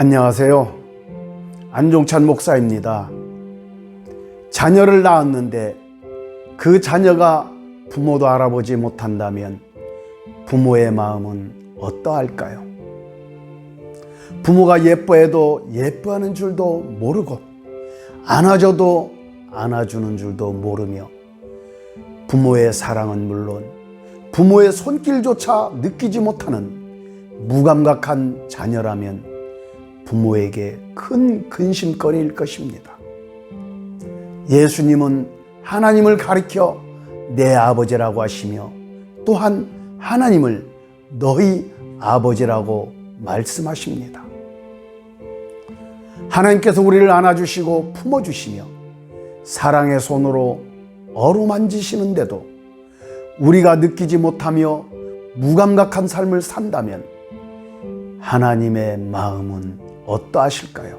안녕하세요. 안종찬 목사입니다. 자녀를 낳았는데 그 자녀가 부모도 알아보지 못한다면 부모의 마음은 어떠할까요? 부모가 예뻐해도 예뻐하는 줄도 모르고 안아줘도 안아주는 줄도 모르며 부모의 사랑은 물론 부모의 손길조차 느끼지 못하는 무감각한 자녀라면 부모에게 큰 근심거리일 것입니다. 예수님은 하나님을 가리켜 내 아버지라고 하시며 또한 하나님을 너희 아버지라고 말씀하십니다. 하나님께서 우리를 안아주시고 품어주시며 사랑의 손으로 어루만지시는데도 우리가 느끼지 못하며 무감각한 삶을 산다면 하나님의 마음은 어떠하실까요?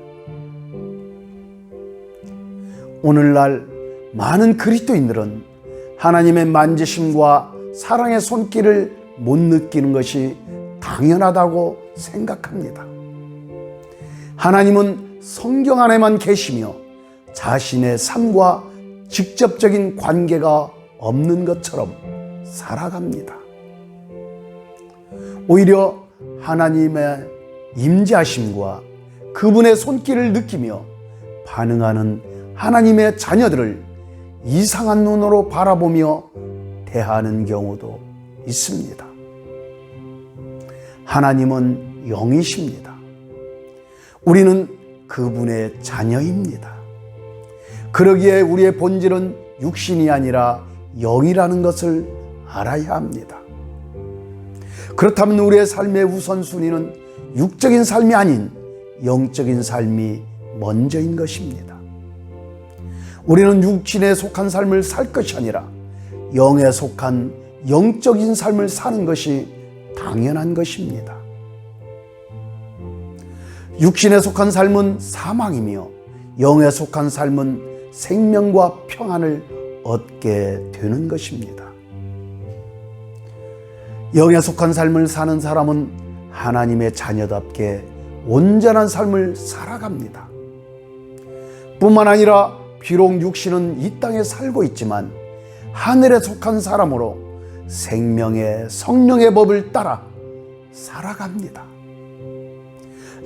오늘날 많은 그리스도인들은 하나님의 만지심과 사랑의 손길을 못 느끼는 것이 당연하다고 생각합니다. 하나님은 성경 안에만 계시며 자신의 삶과 직접적인 관계가 없는 것처럼 살아갑니다. 오히려 하나님의 임재하심과 그분의 손길을 느끼며 반응하는 하나님의 자녀들을 이상한 눈으로 바라보며 대하는 경우도 있습니다. 하나님은 영이십니다. 우리는 그분의 자녀입니다. 그러기에 우리의 본질은 육신이 아니라 영이라는 것을 알아야 합니다. 그렇다면 우리의 삶의 우선순위는 육적인 삶이 아닌 영적인 삶이 먼저인 것입니다. 우리는 육신에 속한 삶을 살 것이 아니라 영에 속한 영적인 삶을 사는 것이 당연한 것입니다. 육신에 속한 삶은 사망이며 영에 속한 삶은 생명과 평안을 얻게 되는 것입니다. 영에 속한 삶을 사는 사람은 하나님의 자녀답게 온전한 삶을 살아갑니다. 뿐만 아니라 비록 육신은 이 땅에 살고 있지만 하늘에 속한 사람으로 생명의 성령의 법을 따라 살아갑니다.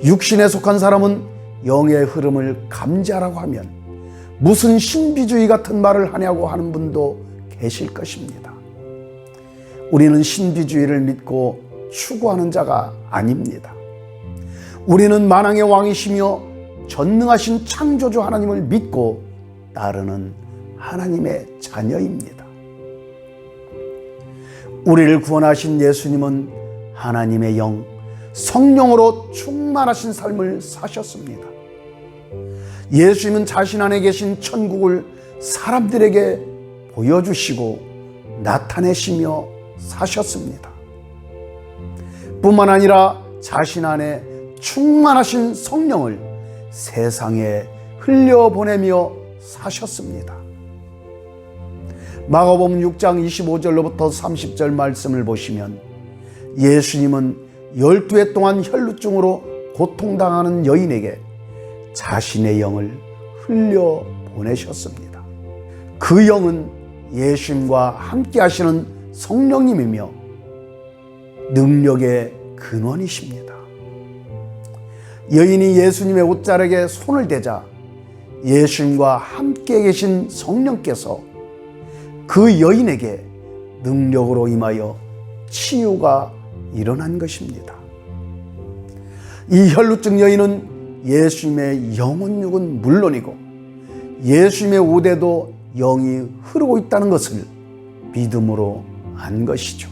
육신에 속한 사람은 영의 흐름을 감지하라고 하면 무슨 신비주의 같은 말을 하냐고 하는 분도 계실 것입니다. 우리는 신비주의를 믿고 추구하는 자가 아닙니다. 우리는 만왕의 왕이시며 전능하신 창조주 하나님을 믿고 따르는 하나님의 자녀입니다. 우리를 구원하신 예수님은 하나님의 영, 성령으로 충만하신 삶을 사셨습니다. 예수님은 자신 안에 계신 천국을 사람들에게 보여주시고 나타내시며 사셨습니다. 뿐만 아니라 자신 안에 충만하신 성령을 세상에 흘려보내며 사셨습니다. 마가복음 6장 25절로부터 30절 말씀을 보시면 예수님은 12해 동안 혈루증으로 고통당하는 여인에게 자신의 영을 흘려보내셨습니다. 그 영은 예수님과 함께 하시는 성령님이며 능력의 근원이십니다. 여인이 예수님의 옷자락에 손을 대자 예수님과 함께 계신 성령께서 그 여인에게 능력으로 임하여 치유가 일어난 것입니다. 이 혈루증 여인은 예수님의 영혼 육은 물론이고 예수님의 옷에도 영이 흐르고 있다는 것을 믿음으로 안 것이죠.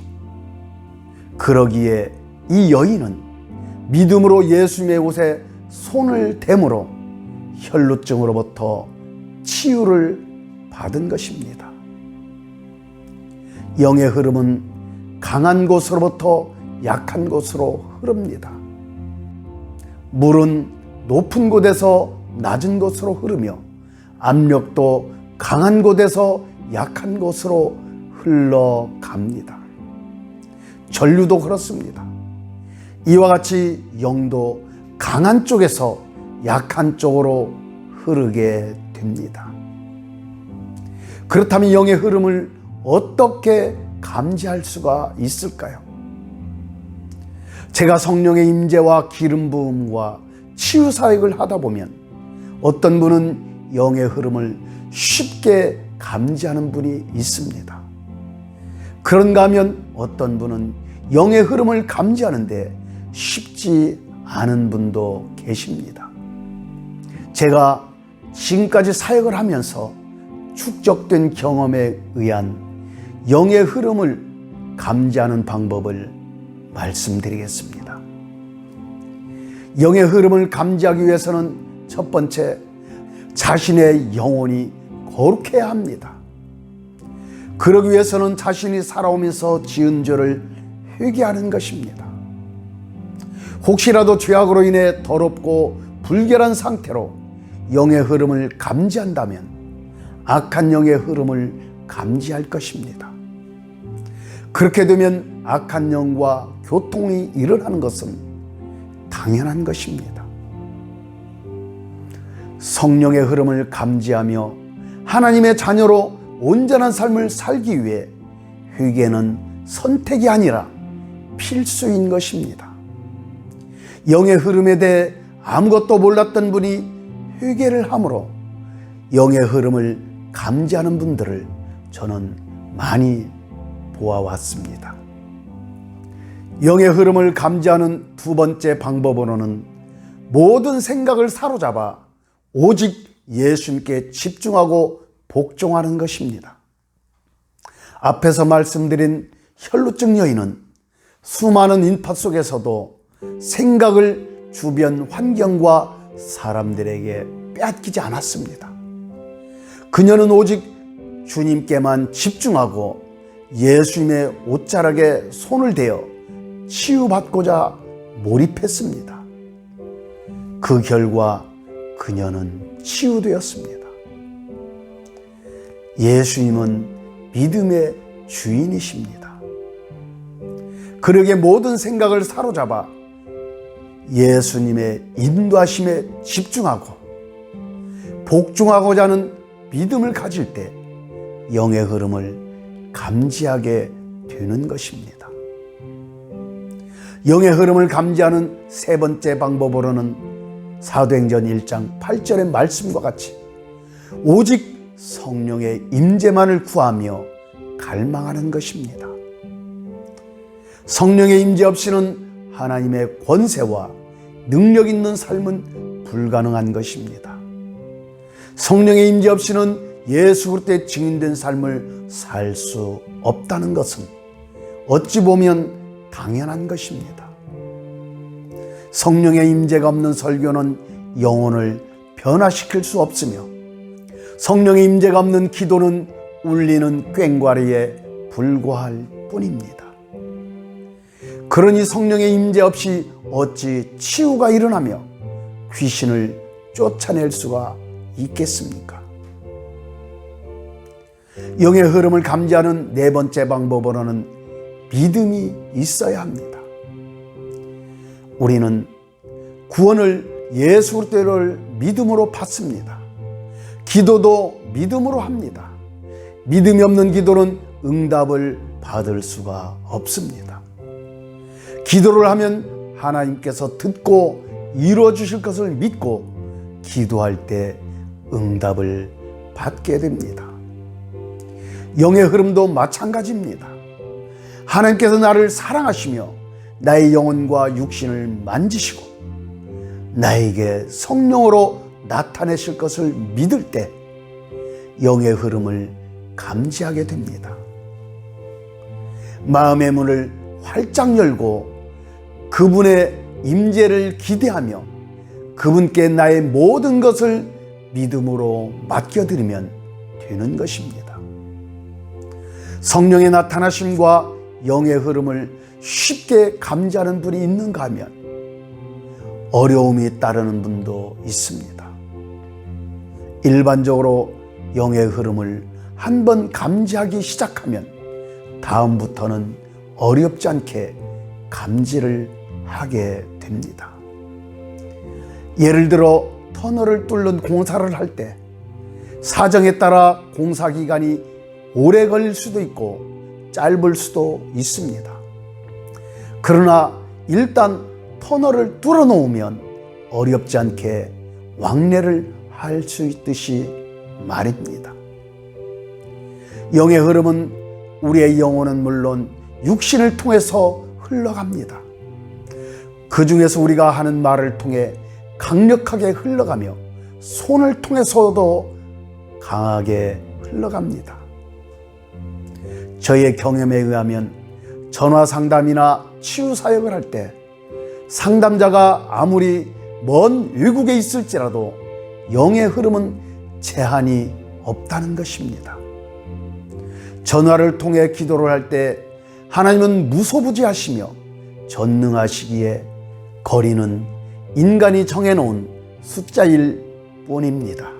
그러기에 이 여인은 믿음으로 예수님의 옷에 손을 대므로 혈루증으로부터 치유를 받은 것입니다. 영의 흐름은 강한 곳으로부터 약한 곳으로 흐릅니다. 물은 높은 곳에서 낮은 곳으로 흐르며 압력도 강한 곳에서 약한 곳으로 흘러갑니다. 전류도 그렇습니다. 이와 같이 영도 강한 쪽에서 약한 쪽으로 흐르게 됩니다. 그렇다면 영의 흐름을 어떻게 감지할 수가 있을까요? 제가 성령의 임재와 기름 부음과 치유 사역을 하다 보면 어떤 분은 영의 흐름을 쉽게 감지하는 분이 있습니다. 그런가 하면 어떤 분은 영의 흐름을 감지하는데 쉽지 않은 분도 계십니다. 제가 지금까지 사역을 하면서 축적된 경험에 의한 영의 흐름을 감지하는 방법을 말씀드리겠습니다. 영의 흐름을 감지하기 위해서는 첫 번째, 자신의 영혼이 거룩해야 합니다. 그러기 위해서는 자신이 살아오면서 지은 죄를 회개하는 것입니다. 혹시라도 죄악으로 인해 더럽고 불결한 상태로 영의 흐름을 감지한다면 악한 영의 흐름을 감지할 것입니다. 그렇게 되면 악한 영과 교통이 일어나는 것은 당연한 것입니다. 성령의 흐름을 감지하며 하나님의 자녀로 온전한 삶을 살기 위해 회개는 선택이 아니라 필수인 것입니다. 영의 흐름에 대해 아무것도 몰랐던 분이 회개를 함으로 영의 흐름을 감지하는 분들을 저는 많이 보아왔습니다. 영의 흐름을 감지하는 두 번째 방법으로는 모든 생각을 사로잡아 오직 예수님께 집중하고 복종하는 것입니다. 앞에서 말씀드린 혈루증 여인은 수많은 인파 속에서도 생각을 주변 환경과 사람들에게 빼앗기지 않았습니다. 그녀는 오직 주님께만 집중하고 예수님의 옷자락에 손을 대어 치유받고자 몰입했습니다. 그 결과 그녀는 치유되었습니다. 예수님은 믿음의 주인이십니다. 그에게 모든 생각을 사로잡아 예수님의 인도하심에 집중하고 복종하고자 하는 믿음을 가질 때 영의 흐름을 감지하게 되는 것입니다. 영의 흐름을 감지하는 세 번째 방법으로는 사도행전 1장 8절의 말씀과 같이 오직 성령의 임재만을 구하며 갈망하는 것입니다. 성령의 임재 없이는 하나님의 권세와 능력 있는 삶은 불가능한 것입니다. 성령의 임재 없이는 예수 그리스도의 증인된 삶을 살 수 없다는 것은 어찌 보면 당연한 것입니다. 성령의 임재가 없는 설교는 영혼을 변화시킬 수 없으며 성령의 임재가 없는 기도는 울리는 꽹과리에 불과할 뿐입니다. 그러니 성령의 임재 없이 어찌 치유가 일어나며 귀신을 쫓아낼 수가 있겠습니까? 영의 흐름을 감지하는 네 번째 방법으로는 믿음이 있어야 합니다. 우리는 구원을 예수 그리스도를 믿음으로 받습니다. 기도도 믿음으로 합니다. 믿음이 없는 기도는 응답을 받을 수가 없습니다. 기도를 하면 하나님께서 듣고 이루어 주실 것을 믿고 기도할 때 응답을 받게 됩니다. 영의 흐름도 마찬가지입니다. 하나님께서 나를 사랑하시며 나의 영혼과 육신을 만지시고 나에게 성령으로 나타내실 것을 믿을 때 영의 흐름을 감지하게 됩니다. 마음의 문을 활짝 열고 그분의 임재를 기대하며 그분께 나의 모든 것을 믿음으로 맡겨드리면 되는 것입니다. 성령의 나타나심과 영의 흐름을 쉽게 감지하는 분이 있는가 하면 어려움이 따르는 분도 있습니다. 일반적으로 영의 흐름을 한번 감지하기 시작하면 다음부터는 어렵지 않게 감지를 하게 됩니다. 예를 들어 터널을 뚫는 공사를 할 때 사정에 따라 공사 기간이 오래 걸릴 수도 있고 짧을 수도 있습니다. 그러나 일단 터널을 뚫어 놓으면 어렵지 않게 왕래를 할 수 있듯이 말입니다. 영의 흐름은 우리의 영혼은 물론 육신을 통해서 흘러갑니다. 그 중에서 우리가 하는 말을 통해 강력하게 흘러가며 손을 통해서도 강하게 흘러갑니다. 저의 경험에 의하면 전화 상담이나 치유 사역을 할 때 상담자가 아무리 먼 외국에 있을지라도 영의 흐름은 제한이 없다는 것입니다. 전화를 통해 기도를 할 때 하나님은 무소부지하시며 전능하시기에 거리는 인간이 정해놓은 숫자일 뿐입니다.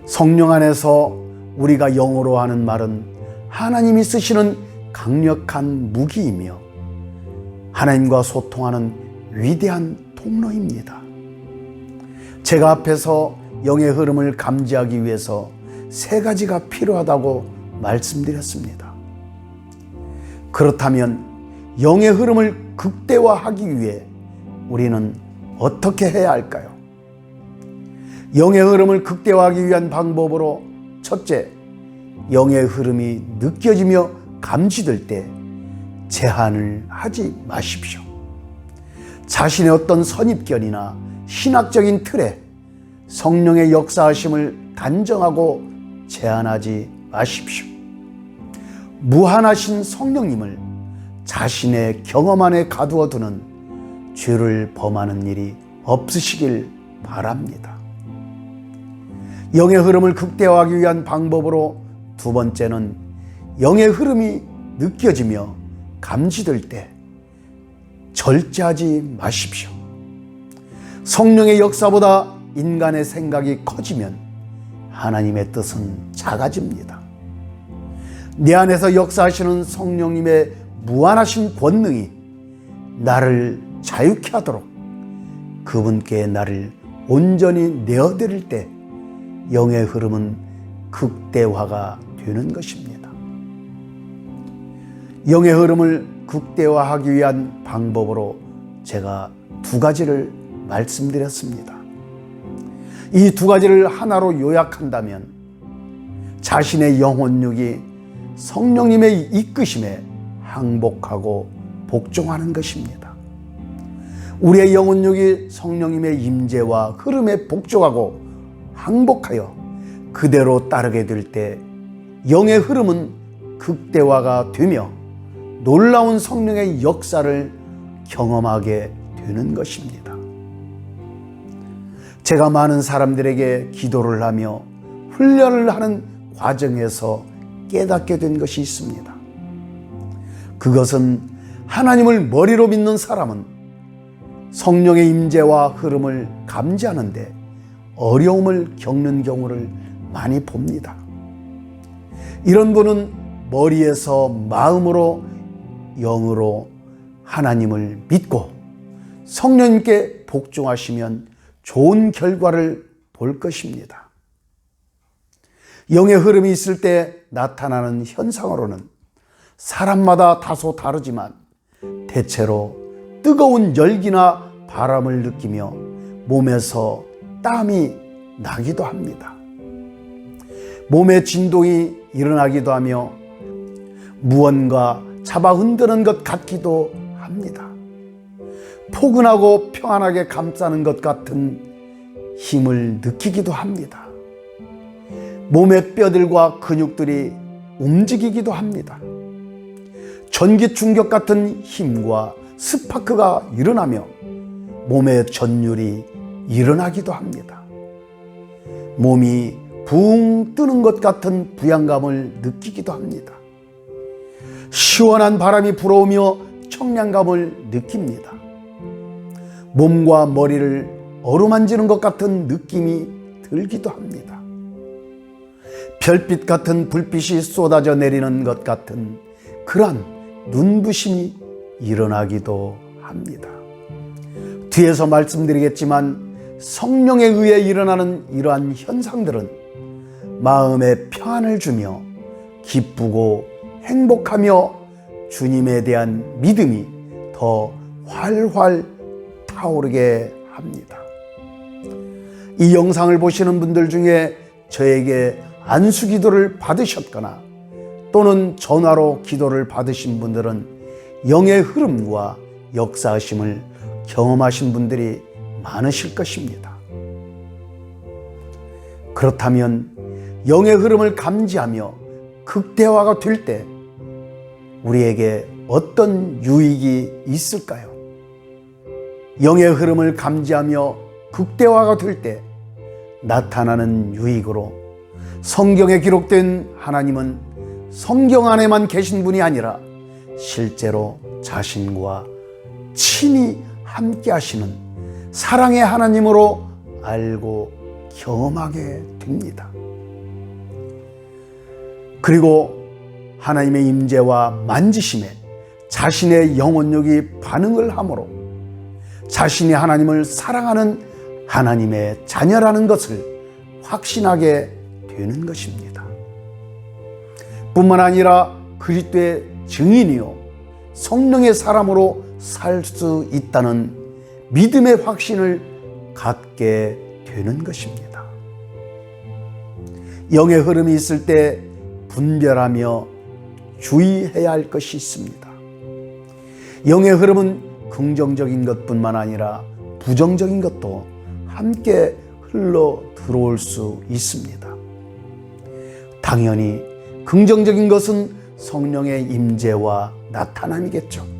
성령 안에서 우리가 영어로 하는 말은 하나님이 쓰시는 강력한 무기이며 하나님과 소통하는 위대한 통로입니다. 제가 앞에서 영의 흐름을 감지하기 위해서 3가지가 필요하다고 말씀드렸습니다. 그렇다면 영의 흐름을 극대화하기 위해 우리는 어떻게 해야 할까요? 영의 흐름을 극대화하기 위한 방법으로 첫째, 영의 흐름이 느껴지며 감지될 때 제한을 하지 마십시오. 자신의 어떤 선입견이나 신학적인 틀에 성령의 역사하심을 단정하고 제한하지 마십시오. 무한하신 성령님을 자신의 경험 안에 가두어 두는 죄를 범하는 일이 없으시길 바랍니다. 영의 흐름을 극대화하기 위한 방법으로 두 번째는 영의 흐름이 느껴지며 감지될 때 절제하지 마십시오. 성령의 역사보다 인간의 생각이 커지면 하나님의 뜻은 작아집니다. 내 안에서 역사하시는 성령님의 무한하신 권능이 나를 자유케 하도록 그분께 나를 온전히 내어드릴 때 영의 흐름은 극대화가 되는 것입니다. 영의 흐름을 극대화하기 위한 방법으로 제가 2가지를 말씀드렸습니다. 이 2가지를 하나로 요약한다면 자신의 영혼육이 성령님의 이끄심에 항복하고 복종하는 것입니다. 우리의 영혼육이 성령님의 임재와 흐름에 복종하고 항복하여 그대로 따르게 될 때 영의 흐름은 극대화가 되며 놀라운 성령의 역사를 경험하게 되는 것입니다. 제가 많은 사람들에게 기도를 하며 훈련을 하는 과정에서 깨닫게 된 것이 있습니다. 그것은 하나님을 머리로 믿는 사람은 성령의 임재와 흐름을 감지하는데 어려움을 겪는 경우를 많이 봅니다. 이런 분은 머리에서 마음으로 영으로 하나님을 믿고 성령님께 복종하시면 좋은 결과를 볼 것입니다. 영의 흐름이 있을 때 나타나는 현상으로는 사람마다 다소 다르지만 대체로 뜨거운 열기나 바람을 느끼며 몸에서 땀이 나기도 합니다. 몸의 진동이 일어나기도 하며 무언가 잡아 흔드는 것 같기도 합니다. 포근하고 평안하게 감싸는 것 같은 힘을 느끼기도 합니다. 몸의 뼈들과 근육들이 움직이기도 합니다. 전기 충격 같은 힘과 스파크가 일어나며 몸의 전율이 일어나기도 합니다. 몸이 붕 뜨는 것 같은 부양감을 느끼기도 합니다. 시원한 바람이 불어오며 청량감을 느낍니다. 몸과 머리를 어루만지는 것 같은 느낌이 들기도 합니다. 별빛 같은 불빛이 쏟아져 내리는 것 같은 그러한 눈부심이 일어나기도 합니다. 뒤에서 말씀드리겠지만 성령에 의해 일어나는 이러한 현상들은 마음에 평안을 주며 기쁘고 행복하며 주님에 대한 믿음이 더 활활 타오르게 합니다. 이 영상을 보시는 분들 중에 저에게 안수 기도를 받으셨거나 또는 전화로 기도를 받으신 분들은 영의 흐름과 역사하심을 경험하신 분들이 많으실 것입니다. 그렇다면 영의 흐름을 감지하며 극대화가 될 때 우리에게 어떤 유익이 있을까요? 영의 흐름을 감지하며 극대화가 될 때 나타나는 유익으로 성경에 기록된 하나님은 성경 안에만 계신 분이 아니라 실제로 자신과 친히 함께 하시는 사랑의 하나님으로 알고 경험하게 됩니다. 그리고 하나님의 임재와 만지심에 자신의 영혼력이 반응을 하므로 자신이 하나님을 사랑하는 하나님의 자녀라는 것을 확신하게 되는 것입니다. 뿐만 아니라 그리스도의 증인이요 성령의 사람으로 살 수 있다는 믿음의 확신을 갖게 되는 것입니다. 영의 흐름이 있을 때 분별하며 주의해야 할 것이 있습니다. 영의 흐름은 긍정적인 것뿐만 아니라 부정적인 것도 함께 흘러 들어올 수 있습니다. 당연히 긍정적인 것은 성령의 임재와 나타남이겠죠.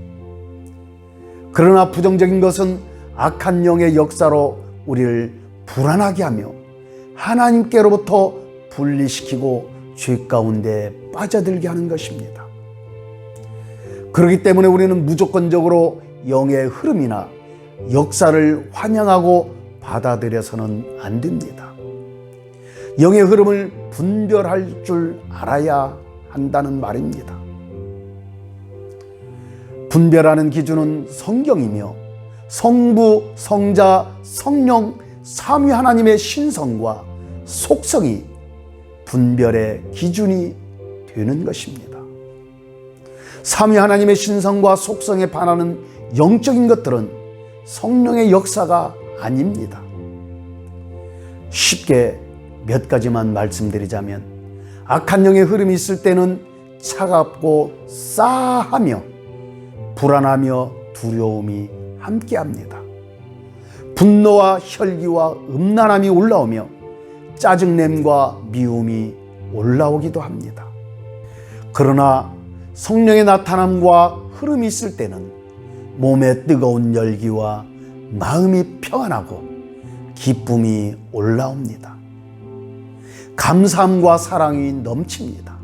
그러나 부정적인 것은 악한 영의 역사로 우리를 불안하게 하며 하나님께로부터 분리시키고 죄 가운데 빠져들게 하는 것입니다. 그렇기 때문에 우리는 무조건적으로 영의 흐름이나 역사를 환영하고 받아들여서는 안 됩니다. 영의 흐름을 분별할 줄 알아야 한다는 말입니다. 분별하는 기준은 성경이며 성부, 성자, 성령, 삼위 하나님의 신성과 속성이 분별의 기준이 되는 것입니다. 삼위 하나님의 신성과 속성에 반하는 영적인 것들은 성령의 역사가 아닙니다. 쉽게 몇 가지만 말씀드리자면 악한 영의 흐름이 있을 때는 차갑고 싸하며 불안하며 두려움이 함께합니다. 분노와 혈기와 음란함이 올라오며 짜증냄과 미움이 올라오기도 합니다. 그러나 성령의 나타남과 흐름이 있을 때는 몸에 뜨거운 열기와 마음이 평안하고 기쁨이 올라옵니다. 감사함과 사랑이 넘칩니다.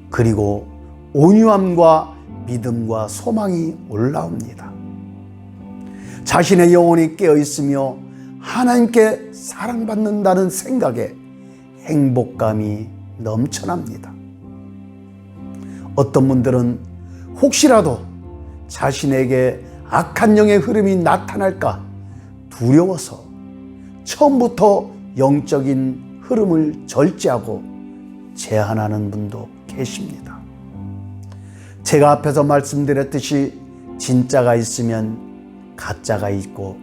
그리고 온유함과 믿음과 소망이 올라옵니다. 자신의 영혼이 깨어있으며 하나님께 사랑받는다는 생각에 행복감이 넘쳐납니다. 어떤 분들은 혹시라도 자신에게 악한 영의 흐름이 나타날까 두려워서 처음부터 영적인 흐름을 절제하고 제한하는 분도 계십니다. 제가 앞에서 말씀드렸듯이 진짜가 있으면 가짜가 있고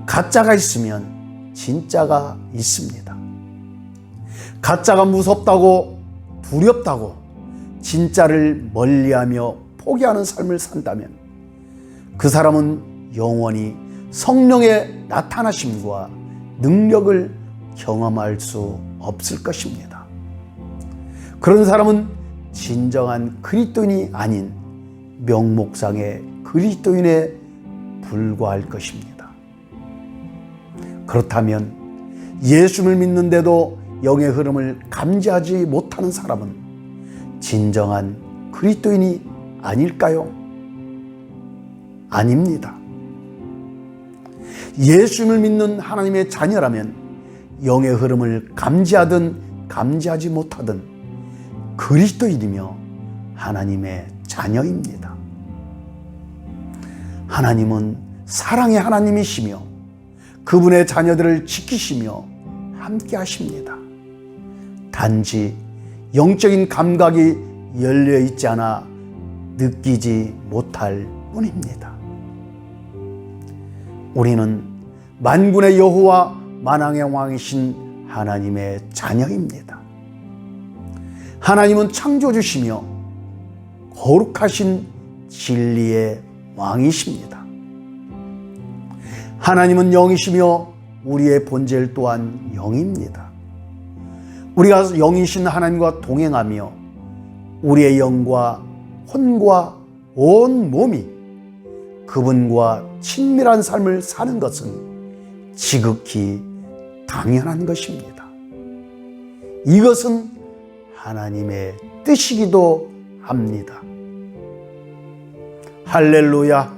가짜가 있으면 진짜가 있습니다. 가짜가 무섭다고 두렵다고 진짜를 멀리하며 포기하는 삶을 산다면 그 사람은 영원히 성령의 나타나심과 능력을 경험할 수 없을 것입니다. 그런 사람은 진정한 그리스도인이 아닌 명목상의 그리스도인에 불과할 것입니다. 그렇다면 예수를 믿는데도 영의 흐름을 감지하지 못하는 사람은 진정한 그리스도인이 아닐까요? 아닙니다. 예수를 믿는 하나님의 자녀라면 영의 흐름을 감지하든 감지하지 못하든 그리스도인이며 하나님의 자녀입니다. 하나님은 사랑의 하나님이시며 그분의 자녀들을 지키시며 함께 하십니다. 단지 영적인 감각이 열려 있지 않아 느끼지 못할 뿐입니다. 우리는 만군의 여호와 만왕의 왕이신 하나님의 자녀입니다. 하나님은 창조주시며 거룩하신 진리의 왕이십니다. 하나님은 영이시며 우리의 본질 또한 영입니다. 우리가 영이신 하나님과 동행하며 우리의 영과 혼과 온 몸이 그분과 친밀한 삶을 사는 것은 지극히 당연한 것입니다. 이것은 하나님의 뜻이기도 합니다. 할렐루야.